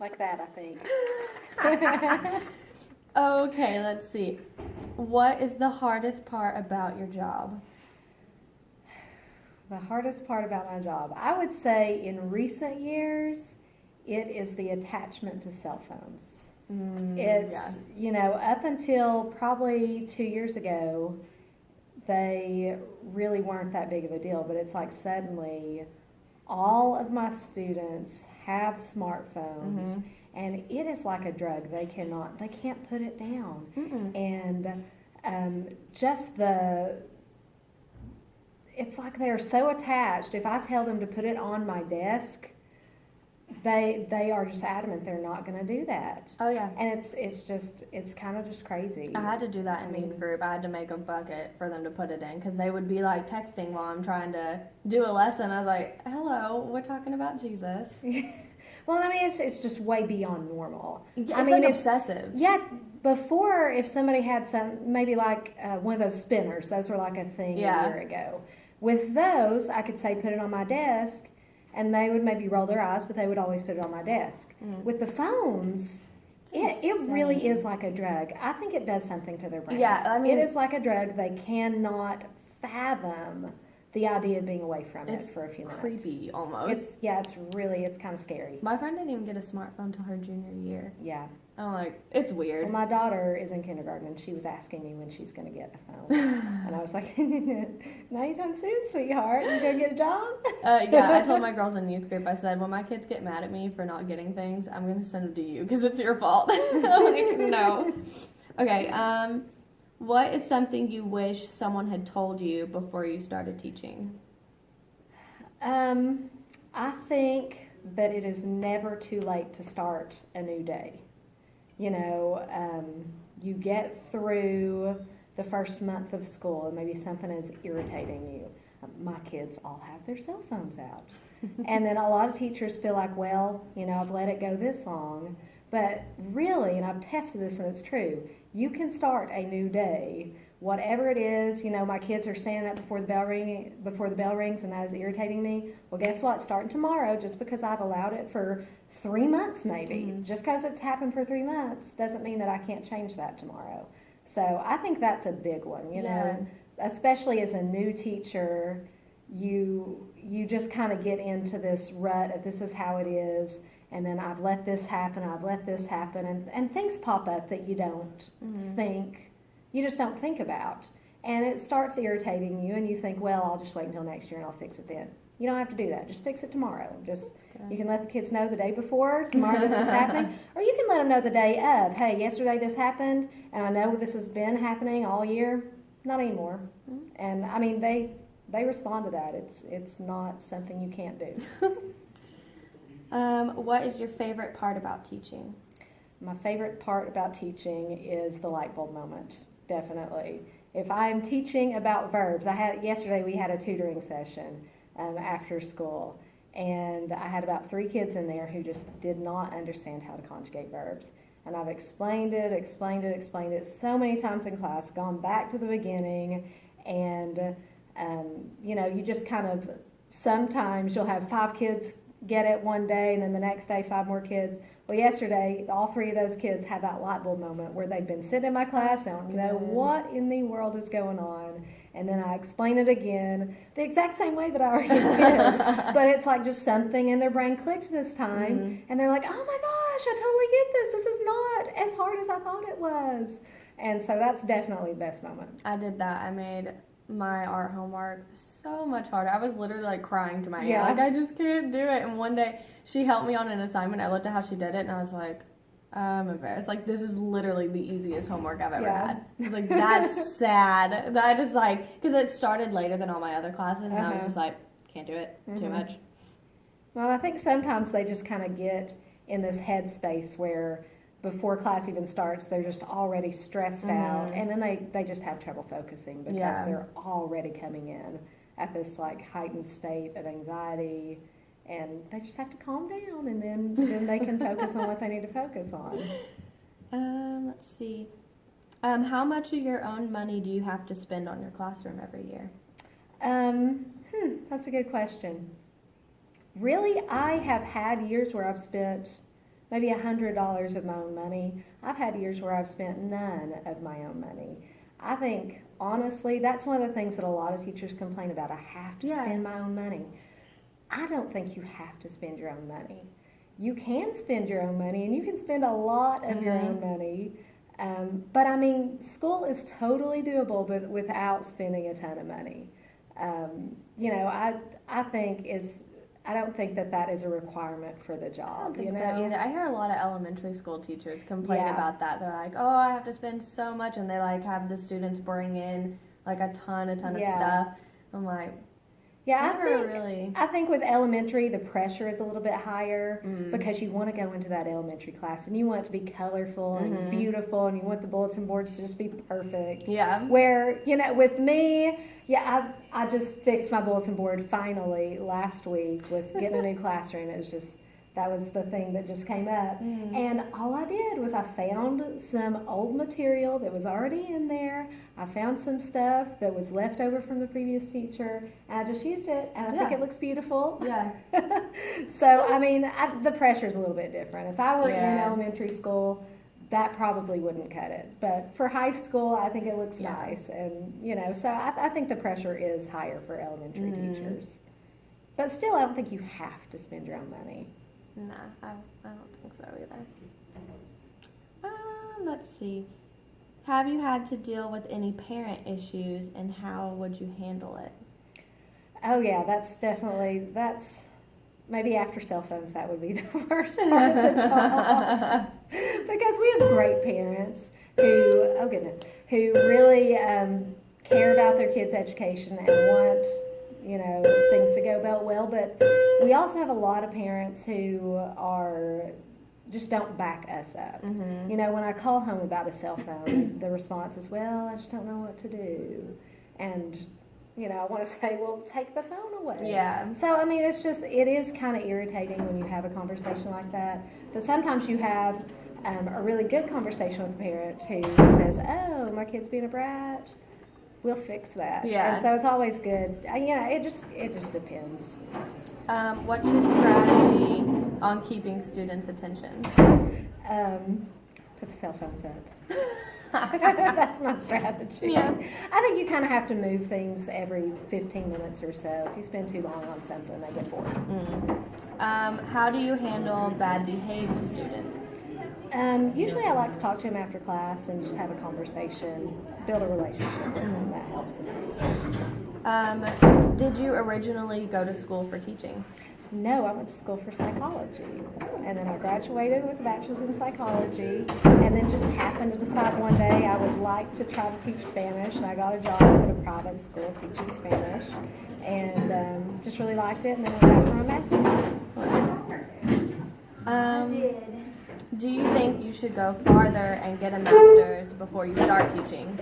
Like that, I think. Okay, let's see. What is the hardest part about your job? The hardest part about my job, I would say in recent years, it is the attachment to cell phones. It's, Yeah. up until probably 2 years ago, they really weren't that big of a deal, but it's like suddenly all of my students have smartphones, Mhm. and it is like a drug. They can't put it down. Mm-mm. And just it's like they're so attached. If I tell them to put it on my desk, they are just adamant they're not going to do that. Oh yeah. And it's kind of just crazy. I had to do that in youth group. I had to make a bucket for them to put it in because they would be like texting while I'm trying to do a lesson. I was like, "Hello, we're talking about Jesus." Well, I mean, it's just way beyond normal. Yeah, I it's mean, like obsessive. Yeah, before, if somebody had maybe like one of those spinners, those were like a thing Yeah. a year ago. With those, I could say put it on my desk, and they would maybe roll their eyes, but they would always put it on my desk. Mm. With the phones, it really is like a drug. I think it does something to their brains. Yeah, I mean- it is like a drug. They cannot fathom the idea of being away from it It's for a few minutes. creepy almost. It's kind of scary. My friend didn't even get a smartphone till her junior year. Yeah. I'm like, it's weird. Well, my daughter is in kindergarten, and she was asking me when she's going to get a phone. And I was like, not anytime soon, sweetheart. You going to get a job? Yeah, I told my girls in youth group, I said, when my kids get mad at me for not getting things, I'm going to send them to you because it's your fault. I'm like, no. Okay, what is something you wish someone had told you before you started teaching? I think that it is never too late to start a new day. You get through the first month of school and maybe something is irritating you. My kids all have their cell phones out. And then a lot of teachers feel like, well, I've let it go this long. But really, and I've tested this and it's true, you can start a new day. Whatever it is, my kids are standing up before the bell rings and that is irritating me. Well, guess what? Starting tomorrow, just because I've allowed it for 3 months maybe, Mhm. just because it's happened for 3 months doesn't mean that I can't change that tomorrow. So I think that's a big one, Yeah. especially as a new teacher, you just kind of get into this rut of this is how it is, and then I've let this happen, and things pop up that you don't Mhm. you just don't think about. And it starts irritating you, and you think, well, I'll just wait until next year and I'll fix it then. You don't have to do that. Just fix it tomorrow. You can let the kids know the day before, tomorrow this is happening, or you can let them know the day of, hey, yesterday this happened, and I know this has been happening all year. Not anymore. Mhm. And I mean, they respond to that. It's not something you can't do. What is your favorite part about teaching? My favorite part about teaching is the light bulb moment, definitely. If I'm teaching about verbs, yesterday we had a tutoring session after school, and I had about 3 kids in there who just did not understand how to conjugate verbs. And I've explained it so many times in class, gone back to the beginning, and you just kind of, sometimes you'll have 5 kids get it one day, and then the next day 5 more kids. Well, yesterday, all 3 of those kids had that light bulb moment where they'd been sitting in my class, they don't know what in the world is going on, and then I explain it again the exact same way that I already did, but it's like just something in their brain clicked this time, Mhm. and they're like, oh my gosh, I totally get this. This is not as hard as I thought it was. And so that's definitely the best moment. I did that. I made my art homework so much harder. I was literally like crying to my aunt. Yeah. Like, I just can't do it. And one day she helped me on an assignment. I looked at how she did it and I was like, I'm embarrassed. Like, this is literally the easiest homework I've ever Yeah. had. I was like, that's sad. That is like, because it started later than all my other classes, and I was just like, can't do it. Too Mhm. much. Well, I think sometimes they just kind of get in this headspace where before class even starts, they're just already stressed out, and then they just have trouble focusing because Yeah. they're already coming in at this like heightened state of anxiety, and they just have to calm down, and then they can focus on what they need to focus on. Let's see. How much of your own money do you have to spend on your classroom every year? That's a good question. Really, I have had years where I've spent maybe $100 of my own money. I've had years where I've spent none of my own money. I think, honestly, that's one of the things that a lot of teachers complain about. I have to Yeah. spend my own money. I don't think you have to spend your own money. You can spend your own money, and you can spend a lot of your own money. But I mean, school is totally doable, but without spending a ton of money. You know, I think I don't think that is a requirement for the I job. don't think you so know? either. I hear a lot of elementary school teachers complain Yeah. about that. They're like, "Oh, I have to spend so much," and they like have the students bring in like a ton of Yeah. stuff. I'm like, Yeah, I I think with elementary, the pressure is a little bit higher Mm. because you want to go into that elementary class and you want it to be colorful and Mhm. beautiful, and you want the bulletin boards to just be perfect. Yeah. Where, you know, with me, yeah, I just fixed my bulletin board finally last week with getting a new classroom. It was just, that was the thing that just came up. Mm. And all I did was I found some old material that was already in there. I found some stuff that was left over from the previous teacher, and I just used it, and I think Yeah. it looks beautiful. Yeah. So, I mean, the pressure's a little bit different. If I were in Yeah. elementary school, that probably wouldn't cut it. But for high school, I think it looks Yeah. nice. And, you know, so I think the pressure is higher for elementary teachers. But still, I don't think you have to spend your own money. Nah, I don't think so either. Let's see. Have you had to deal with any parent issues, and how would you handle it? Oh, yeah, that's maybe after cell phones, that would be the worst part of the job. Because we have great parents who really care about their kids' education and want, you know, things to go well. But we also have a lot of parents who just don't back us up. Mm-hmm. You know, when I call home about a cell phone, the response is, well, I just don't know what to do. And, you know, I want to say, well, take the phone away. Yeah. So, I mean, it is kind of irritating when you have a conversation like that. But sometimes you have a really good conversation with a parent who says, oh, my kid's being a brat. We'll fix that. Yeah. And so it's always good. You know, it just depends. What's your strategy on keeping students' attention? Put the cell phones up. That's my strategy. Yeah. I think you kind of have to move things every 15 minutes or so. If you spend too long on something, they get bored. How do you handle bad behaved students? Usually I like to talk to them after class and just have a conversation, build a relationship with them. That helps the most. Did you originally go to school for teaching? No, I went to school for psychology, and then I graduated with a bachelor's in psychology, and then just happened to decide one day I would like to try to teach Spanish, and I got a job at a private school teaching Spanish, and just really liked it, and then I went out for my master's. Do you think you should go farther and get a master's before you start teaching?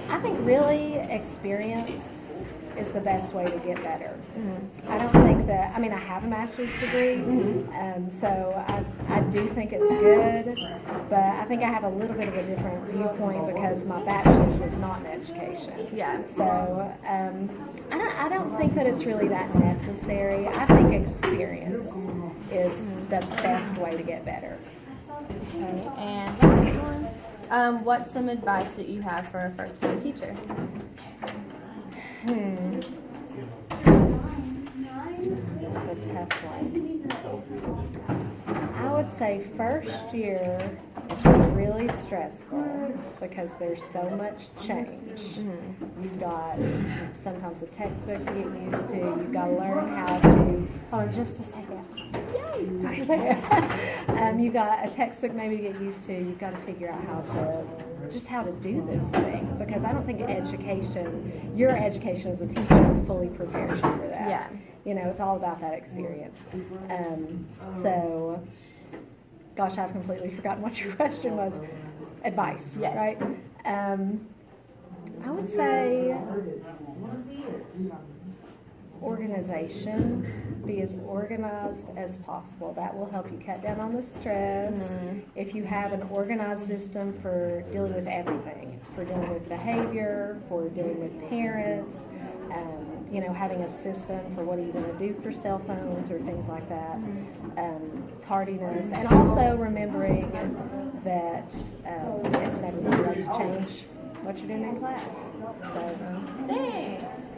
I think really experience is the best way to get better. I don't think that, I mean, I have a master's degree, so I do think it's good, but I think I have a little bit of a different viewpoint because my bachelor's was not in education. Yeah. So I don't think that it's really that necessary. I think experience is the best way to get better. Okay, and last one. What's some advice that you have for a first-time teacher? That's a tough one. I would say first year is really stressful because there's so much change. You've got sometimes a textbook to get used to. You've got to learn how to, hold on just a second. Yay! Just a second. You've got a textbook maybe to get used to. You've got to figure out how to do this thing, because I don't think your education as a teacher fully prepares you for that. Yeah. You know, it's all about that experience. So, gosh, I've completely forgotten what your question was. Advice, Yes. right? I would say organization. Be as organized as possible. That will help you cut down on the stress. If you have an organized system for dealing with everything, for dealing with behavior, for dealing with parents, having a system for what are you going to do for cell phones or things like that, tardiness, and also remembering that it's never too late to change what you're doing in class. So, Thanks.